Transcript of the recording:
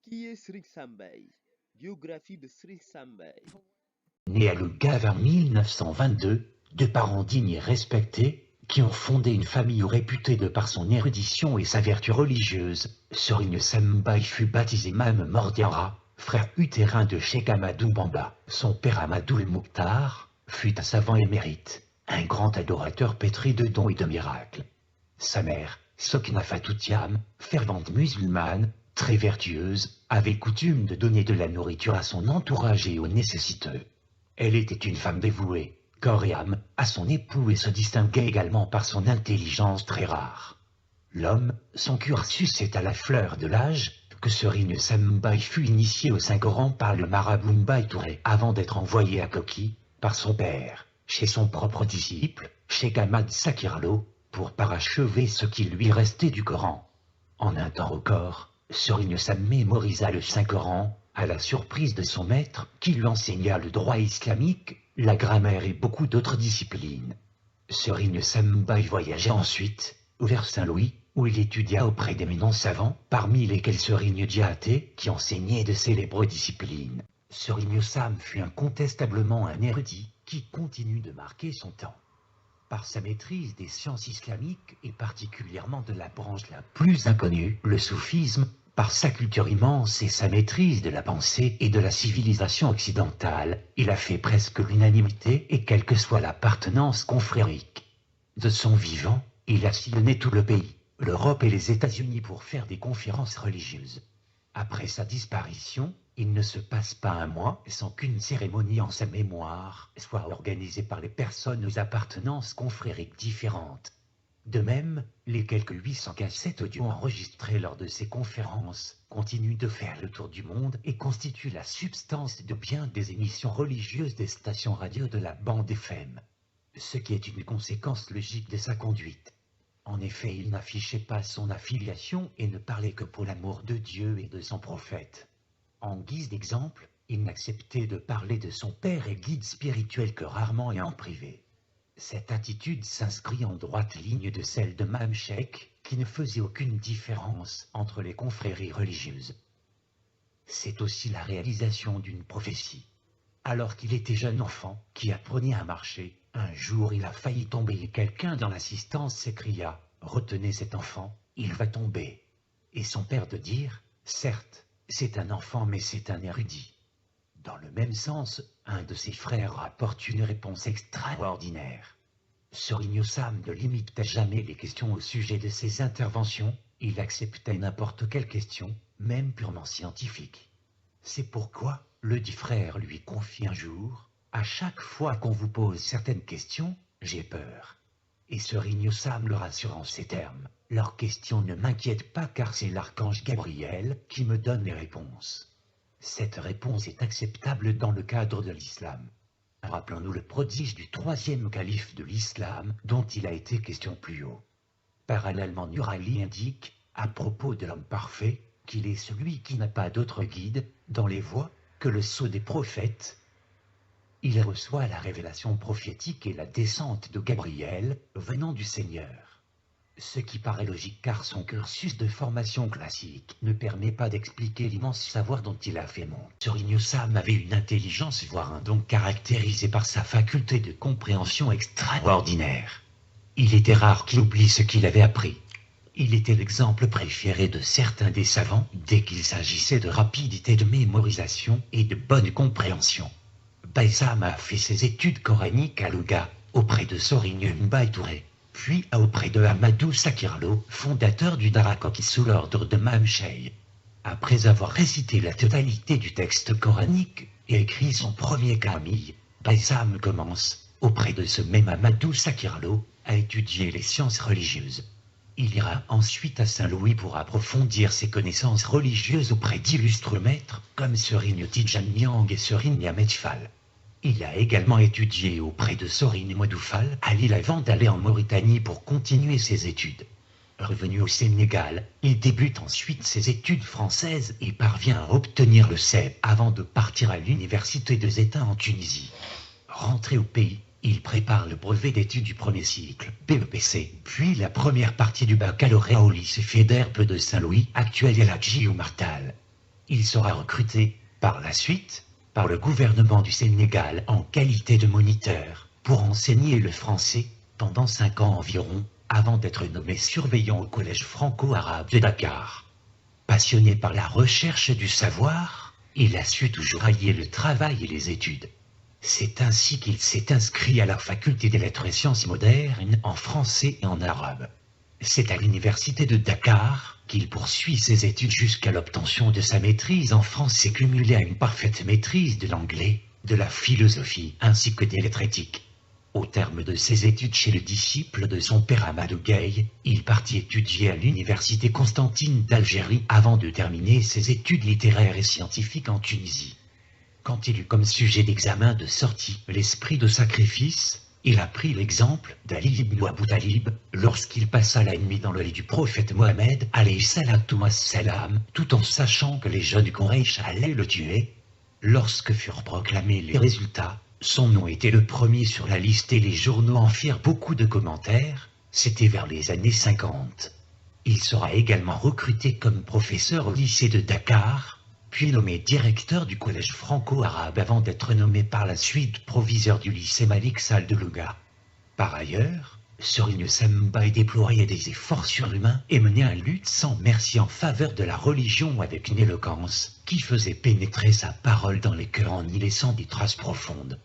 Qui est Sri Sambay? Biographie de Sri Sambay. Né à Louga vers 1922, de parents dignes et respectés, qui ont fondé une famille réputée de par son érudition et sa vertu religieuse, Serigne Sambay fut baptisé Mame Mor Diarra, frère utérin de Cheikh Ahmadou Bamba. Son père Ahmadou el Mokhtar fut un savant émérite, un grand adorateur pétri de dons et de miracles. Sa mère, Sokina Fatou Thiam, fervente musulmane, très vertueuse, avait coutume de donner de la nourriture à son entourage et aux nécessiteux. Elle était une femme dévouée, corps et âme, à son époux et se distinguait également par son intelligence très rare. L'homme, son cursus est à la fleur de l'âge, que Serigne Sambay fut initié au Saint-Coran par le marabout Mbaye Touré avant d'être envoyé à Koki, par son père, chez son propre disciple, Cheikh Ahmad Sakirlo, pour parachever ce qui lui restait du Coran. En un temps record, Serigne Sam mémorisa le Saint-Coran, à la surprise de son maître, qui lui enseigna le droit islamique, la grammaire et beaucoup d'autres disciplines. Serigne Sambay voyagea ensuite vers Saint-Louis, où il étudia auprès d'éminents savants, parmi lesquels Serigne Diaté, qui enseignait de célèbres disciplines. Serigne Sam fut incontestablement un érudit, qui continue de marquer son temps. Par sa maîtrise des sciences islamiques et particulièrement de la branche la plus inconnue, le soufisme, par sa culture immense et sa maîtrise de la pensée et de la civilisation occidentale, il a fait presque l'unanimité et quelle que soit l'appartenance confrérique. De son vivant, il a sillonné tout le pays, l'Europe et les États-Unis pour faire des conférences religieuses. Après sa disparition, il ne se passe pas un mois sans qu'une cérémonie en sa mémoire soit organisée par les personnes aux appartenances confrériques différentes. De même, les quelques 800 cassettes audio enregistrées lors de ces conférences continuent de faire le tour du monde et constituent la substance de bien des émissions religieuses des stations radio de la bande FM. Ce qui est une conséquence logique de sa conduite. En effet, il n'affichait pas son affiliation et ne parlait que pour l'amour de Dieu et de son prophète. En guise d'exemple, il n'acceptait de parler de son père et guide spirituel que rarement et en privé. Cette attitude s'inscrit en droite ligne de celle de Mame Cheikh, qui ne faisait aucune différence entre les confréries religieuses. C'est aussi la réalisation d'une prophétie. Alors qu'il était jeune enfant, qui apprenait à marcher, un jour il a failli tomber et quelqu'un dans l'assistance s'écria « Retenez cet enfant, il va tomber ». Et son père de dire « Certes, c'est un enfant mais c'est un érudit ». Dans le même sens, un de ses frères rapporte une réponse extraordinaire. Serigne Sam ne limitait jamais les questions au sujet de ses interventions, il acceptait n'importe quelle question, même purement scientifique. C'est pourquoi le dit frère lui confie un jour « À chaque fois qu'on vous pose certaines questions, j'ai peur ». Et Serigne Sam le rassure en ces termes « Leurs questions ne m'inquiètent pas car c'est l'archange Gabriel qui me donne les réponses ». Cette réponse est acceptable dans le cadre de l'islam. Rappelons-nous le prodige du troisième calife de l'islam dont il a été question plus haut. Parallèlement, Nur Ali indique, à propos de l'homme parfait, qu'il est celui qui n'a pas d'autre guide dans les voies que le sceau des prophètes. Il reçoit la révélation prophétique et la descente de Gabriel venant du Seigneur. Ce qui paraît logique car son cursus de formation classique ne permet pas d'expliquer l'immense savoir dont il a fait montre. Serigne Sam avait une intelligence voire un don caractérisé par sa faculté de compréhension extraordinaire. Il était rare qu'il oublie ce qu'il avait appris. Il était l'exemple préféré de certains des savants dès qu'il s'agissait de rapidité de mémorisation et de bonne compréhension. Baye Sam a fait ses études coraniques à Louga auprès de Serigne Mbaye Touré, puis auprès de Ahmadou Sakirlo, fondateur du Dara Koki sous l'ordre de Mame Cheikh. Après avoir récité la totalité du texte coranique et écrit son premier Kamil, Baye Sam commence, auprès de ce même Ahmadou Sakirlo, à étudier les sciences religieuses. Il ira ensuite à Saint-Louis pour approfondir ses connaissances religieuses auprès d'illustres maîtres comme Serigne Tidjane Niang et Serigne Ahmed Fall. Il a également étudié auprès de Serigne Modou Fall à Lille avant d'aller en Mauritanie pour continuer ses études. Revenu au Sénégal, il débute ensuite ses études françaises et parvient à obtenir le CEP avant de partir à l'université de Zéta en Tunisie. Rentré au pays, il prépare le brevet d'études du premier cycle, BEPC, puis la première partie du baccalauréat au lycée Fédère de Saint-Louis, actuel El Hadji Oumar Tall. Il sera recruté, par la suite, par le gouvernement du Sénégal en qualité de moniteur, pour enseigner le français pendant 5 ans environ, avant d'être nommé surveillant au collège franco-arabe de Dakar. Passionné par la recherche du savoir, il a su toujours allier le travail et les études. C'est ainsi qu'il s'est inscrit à la faculté des lettres et sciences modernes en français et en arabe. C'est à l'université de Dakar qu'il poursuit ses études jusqu'à l'obtention de sa maîtrise en français cumulée à une parfaite maîtrise de l'anglais, de la philosophie ainsi que des lettres éthiques. Au terme de ses études chez le disciple de son père Amadou Gueye, il partit étudier à l'université Constantine d'Algérie avant de terminer ses études littéraires et scientifiques en Tunisie. Quand il eut comme sujet d'examen de sortie l'esprit de sacrifice, il a pris l'exemple d'Ali ibn Abu Talib lorsqu'il passa la nuit dans le lit du prophète Mohammed alayhi salatu wassalam, tout en sachant que les jeunes Quraysh allaient le tuer. Lorsque furent proclamés les résultats, son nom était le premier sur la liste et les journaux en firent beaucoup de commentaires. C'était vers les années 50. Il sera également recruté comme professeur au lycée de Dakar, puis nommé directeur du collège franco-arabe avant d'être nommé par la suite proviseur du lycée Malik Sall de Louga. Par ailleurs, Serigne Samba déployait des efforts surhumains et menait une lutte sans merci en faveur de la religion avec une éloquence qui faisait pénétrer sa parole dans les cœurs en y laissant des traces profondes.